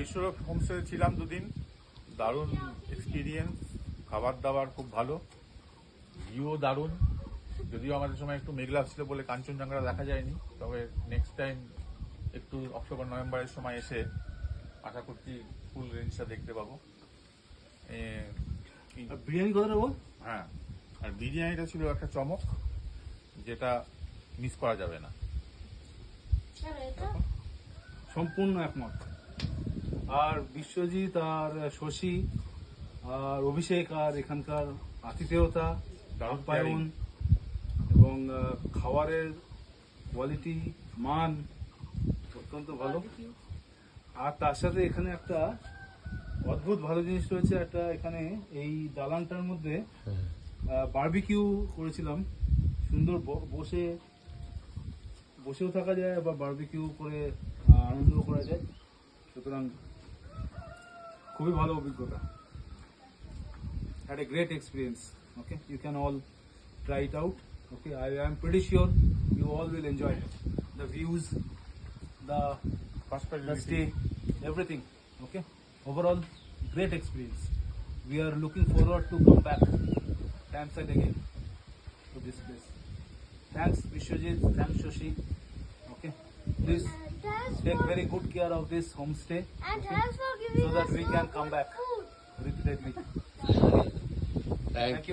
বিশ্বরূপ homestay ছিলাম 2 দিন, দারুণ এক্সপিরিয়েন্স, খাবার দাবার খুব ভালো, ভিউও দারুণ। যদিও আমাদের সময় একটু মেঘলা ছিল বলে কাঞ্চনজঙ্ঘা দেখা যায়নি, তবে নেক্সট টাইম একটু অক্টোবর নভেম্বরের সময় এসে আশা করছি ফুল রেঞ্জটা দেখতে পাবো। বিরিয়ানি কথাটা বল। হ্যাঁ, আর বিরিয়ানিটা ছিল একটা চমক, যেটা মিস করা যাবে না। সম্পূর্ণ একমত। আর বিশ্বজিৎ আর শশী আর অভিষেক আর এখানকার আতিথেয়তা, আপ্যায়ন এবং খাবারের কোয়ালিটি, মান অত্যন্ত ভালো। আর তার সাথে এখানে একটা অদ্ভুত ভালো জিনিস রয়েছে, একটা এখানে এই দালানটার মধ্যে বারবিকিউ করেছিলাম। সুন্দর বসেও থাকা যায়, বা বারবিকিউ করে আনন্দ করা যায়। সুতরাং খুবই ভালো অভিজ্ঞতা, had a great experience. Okay, you can all try it out. Okay, I am pretty sure you all will enjoy it. The views, the stay, everything. Okay, overall great experience. We are looking forward to come back campsite again to this place. Thanks Vishwajit, thanks Shashi. Okay, please take very good care of this homestay, And okay, thanks for giving so that us we can so come good back food. repeatedly. Thank you.